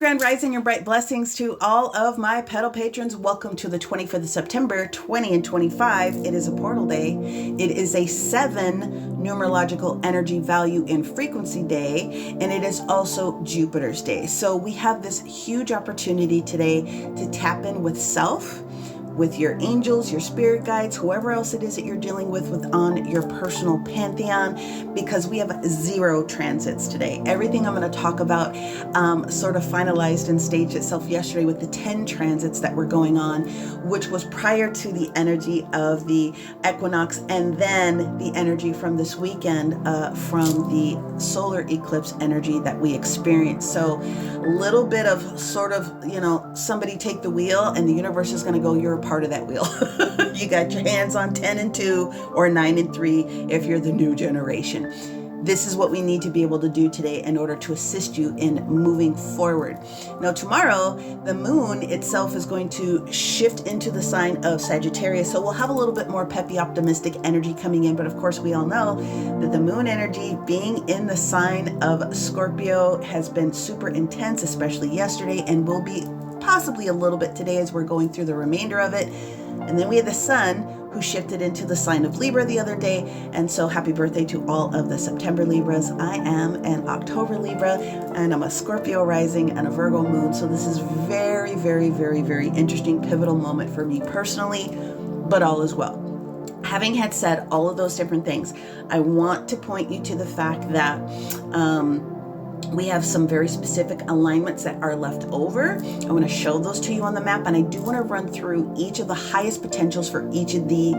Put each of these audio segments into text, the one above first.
Grand Rising and bright blessings to all of my pedal patrons. Welcome to the 25th of September, 20 and 25. It is a portal day. It is a 7 numerological energy value and frequency day, and it is also Jupiter's day. So we have this huge opportunity today to tap in with self, with your angels, your spirit guides, whoever else it is that you're dealing with on your personal pantheon, because we have 0 transits today. Everything I'm going to talk about sort of finalized and staged itself yesterday with the 10 transits that were going on, which was prior to the energy of the equinox and then the energy from this weekend from the solar eclipse energy that we experienced. So a little bit of sort of, somebody take the wheel and the universe is going to go, you're a part of that wheel. You got your hands on 10 and 2 or 9 and 3 if you're the new generation. This is what we need to be able to do today in order to assist you in moving forward. Now, tomorrow, the moon itself is going to shift into the sign of Sagittarius. So we'll have a little bit more peppy, optimistic energy coming in. But of course, we all know that the moon energy being in the sign of Scorpio has been super intense, especially yesterday, and will be possibly a little bit today as we're going through the remainder of it. And then we have the sun who shifted into the sign of Libra the other day. And so happy birthday to all of the September Libras. I am an October Libra, and I'm a Scorpio rising and a Virgo moon. So this is very, very, very, very interesting, pivotal moment for me personally, but all is well. Having had said all of those different things, I want to point you to the fact that we have some very specific alignments that are left over. I want to show those to you on the map, and I do want to run through each of the highest potentials for each of the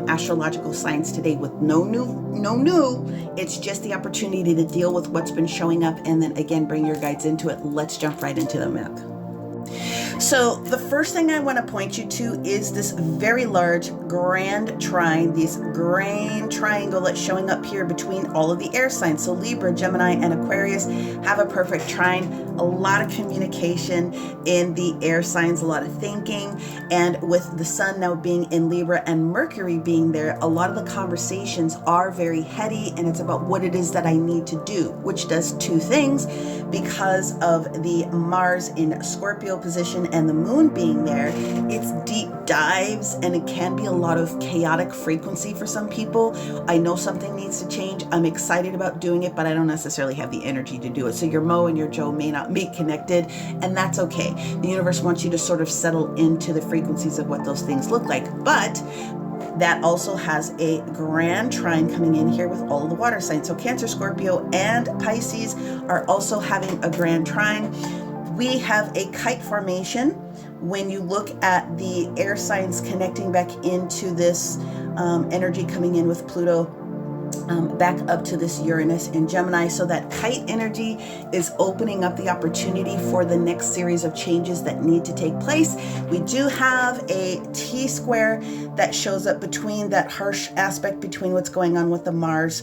astrological signs today with no new. It's just the opportunity to deal with what's been showing up and then again bring your guides into it. Let's jump right into the map. So the first thing I want to point you to is this very large grand trine, this grand triangle that's showing up here between all of the air signs. So Libra, Gemini, and Aquarius have a perfect trine. A lot of communication in the air signs, a lot of thinking. And with the sun now being in Libra and Mercury being there, a lot of the conversations are very heady, and it's about what it is that I need to do, which does 2 things because of the Mars in Scorpio position and the moon being there. It's deep dives, and it can be a lot of chaotic frequency for some people. I know something needs to change. I'm excited about doing it, but I don't necessarily have the energy to do it. So your Mo and your Joe may not be connected, and that's okay. The universe wants you to sort of settle into the frequencies of what those things look like. But that also has a grand trine coming in here with all of the water signs. So Cancer, Scorpio, and Pisces are also having a grand trine. We have a kite formation when you look at the air signs connecting back into this energy coming in with Pluto back up to this Uranus in Gemini. So that kite energy is opening up the opportunity for the next series of changes that need to take place. We do have a T-square that shows up between that harsh aspect between what's going on with the Mars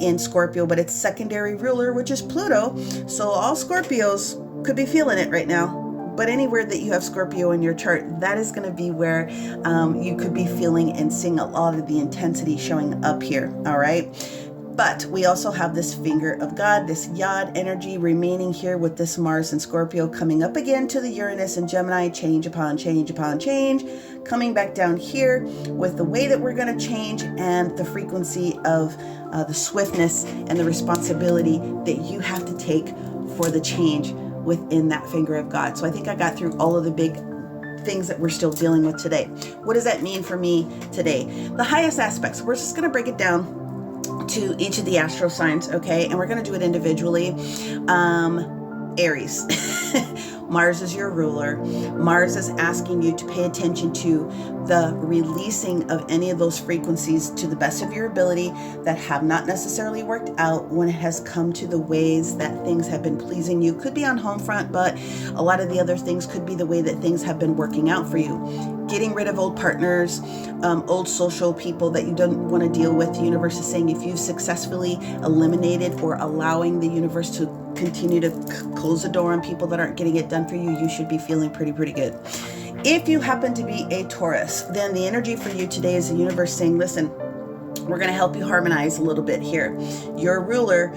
in Scorpio, but it's secondary ruler, which is Pluto. So all Scorpios could be feeling it right now. But anywhere that you have Scorpio in your chart, that is going to be where you could be feeling and seeing a lot of the intensity showing up here. All right. But we also have this finger of God, this Yod energy remaining here with this Mars and Scorpio coming up again to the Uranus and Gemini, change upon change upon change, coming back down here with the way that we're going to change and the frequency of the swiftness and the responsibility that you have to take for the change within that finger of God. So I think I got through all of the big things that we're still dealing with today. What does that mean for me today? The highest aspects, we're just going to break it down to each of the astro signs, okay? And we're going to do it individually. Aries. Mars is your ruler. Mars is asking you to pay attention to the releasing of any of those frequencies to the best of your ability that have not necessarily worked out when it has come to the ways that things have been pleasing you. Could be on home front, but a lot of the other things could be the way that things have been working out for you. Getting rid of old partners, old social people that you don't want to deal with. The universe is saying if you've successfully eliminated or allowing the universe to continue to close the door on people that aren't getting it done for you, you should be feeling pretty good. If you happen to be a Taurus, then the energy for you today is the universe saying, listen, We're going to help you harmonize a little bit here. Your ruler,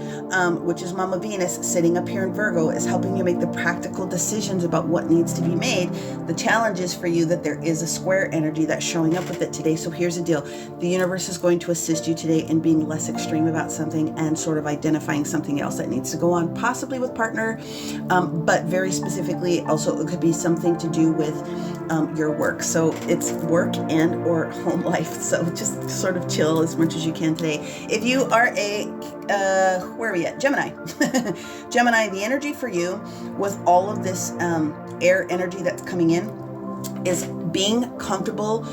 which is Mama Venus, sitting up here in Virgo, is helping you make the practical decisions about what needs to be made. The challenge is for you that there is a square energy that's showing up with it today. So here's the deal. The universe is going to assist you today in being less extreme about something and sort of identifying something else that needs to go on, possibly with partner, but very specifically also it could be something to do with your work. So it's work and or home life. So just sort of chill as much as you can today. If you are a where are we at? Gemini. Gemini, the energy for you with all of this air energy that's coming in is being comfortable,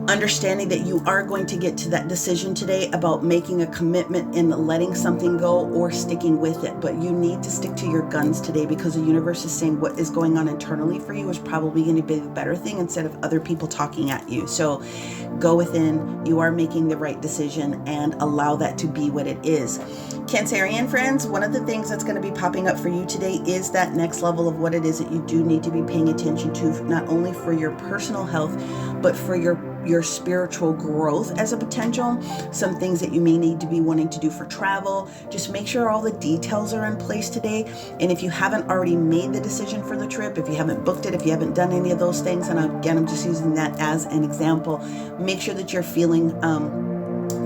understanding that you are going to get to that decision today about making a commitment in letting something go or sticking with it. But you need to stick to your guns today because the universe is saying what is going on internally for you is probably going to be the better thing instead of other people talking at you. So go within, you are making the right decision and allow that to be what it is. Cancerian friends, one of the things that's going to be popping up for you today is that next level of what it is that you do need to be paying attention to, not only for your personal health, but for your spiritual growth as a potential. Some things that you may need to be wanting to do for travel. Just make sure all the details are in place today. And if you haven't already made the decision for the trip, if you haven't booked it, if you haven't done any of those things, and again, I'm just using that as an example, make sure that you're feeling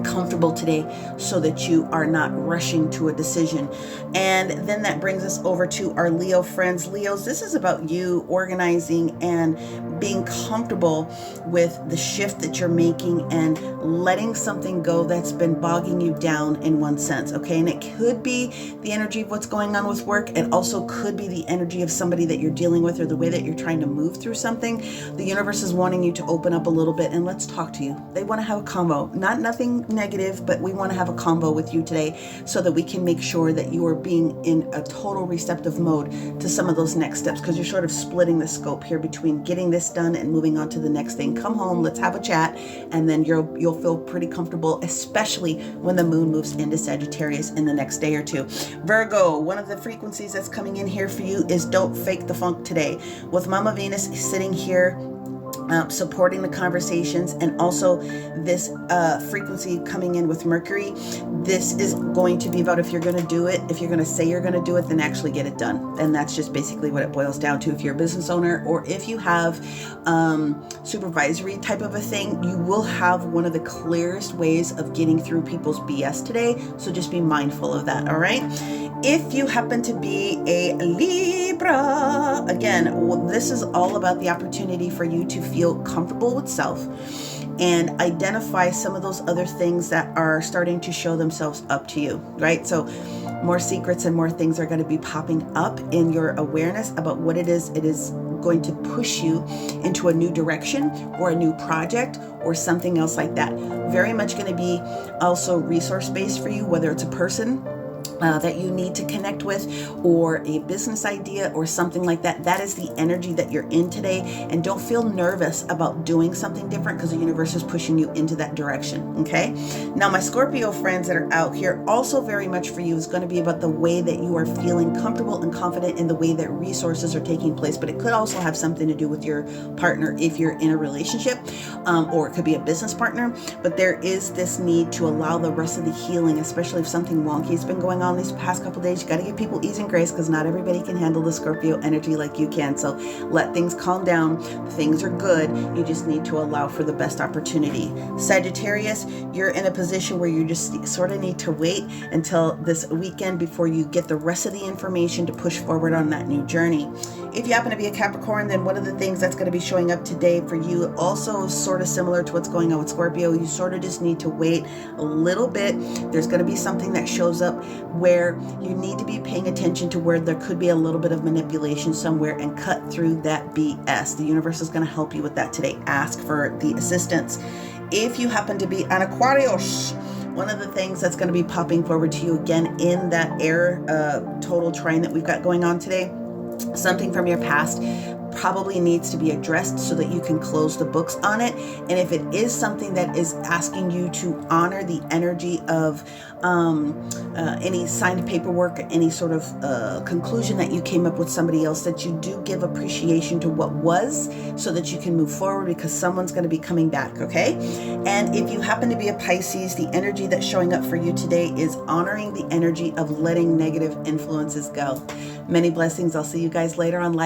comfortable today so that you are not rushing to a decision. And then that brings us over to our Leo friends. Leos, this is about you organizing and being comfortable with the shift that you're making and letting something go that's been bogging you down in one sense, okay? And it could be the energy of what's going on with work. It also could be the energy of somebody that you're dealing with or the way that you're trying to move through something. The universe is wanting you to open up a little bit and let's talk to you. They want to have a convo, nothing negative, but we want to have a convo with you today so that we can make sure that you are being in a total receptive mode to some of those next steps, because you're sort of splitting the scope here between getting this done and moving on to the next thing. Come home, let's have a chat, and then you'll feel pretty comfortable, especially when the moon moves into Sagittarius in the next day or two. Virgo, one of the frequencies that's coming in here for you is don't fake the funk today. With Mama Venus sitting here supporting the conversations, and also this frequency coming in with Mercury, this is going to be about if you're going to do it, if you're going to say you're going to do it, then actually get it done. And that's just basically what it boils down to. If you're a business owner or if you have supervisory type of a thing, you will have one of the clearest ways of getting through people's BS today. So just be mindful of that. All right. If you happen to be a Libra, again, this is all about the opportunity for you to feel comfortable with self and identify some of those other things that are starting to show themselves up to you, right? So more secrets and more things are going to be popping up in your awareness about what it is going to push you into a new direction or a new project or something else like that. Very much going to be also resource based for you, whether it's a person that you need to connect with or a business idea or something like that. That is the energy that you're in today. And don't feel nervous about doing something different because the universe is pushing you into that direction. Okay. Now, my Scorpio friends that are out here, also very much for you is going to be about the way that you are feeling comfortable and confident in the way that resources are taking place. But it could also have something to do with your partner if you're in a relationship, or it could be a business partner. But there is this need to allow the rest of the healing, especially if something wonky has been going on these past couple days. You got to give people ease and grace because not everybody can handle the Scorpio energy like you can. So let things calm down. Things are good. You just need to allow for the best opportunity. Sagittarius, you're in a position where you just sort of need to wait until this weekend before you get the rest of the information to push forward on that new journey. If you happen to be a Capricorn, then one of the things that's going to be showing up today for you also sort of similar to what's going on with Scorpio. You sort of just need to wait a little bit. There's going to be something that shows up where you need to be paying attention to where there could be a little bit of manipulation somewhere and cut through that BS. The universe is going to help you with that today. Ask for the assistance. If you happen to be an Aquarius, one of the things that's going to be popping forward to you again in that air total trine that we've got going on today Something from your past probably needs to be addressed so that you can close the books on it. And if it is something that is asking you to honor the energy of any signed paperwork, any sort of conclusion that you came up with somebody else, that you do give appreciation to what was so that you can move forward, because someone's going to be coming back, okay? And if you happen to be a Pisces, the energy that's showing up for you today is honoring the energy of letting negative influences go. Many blessings. I'll see you guys later on live.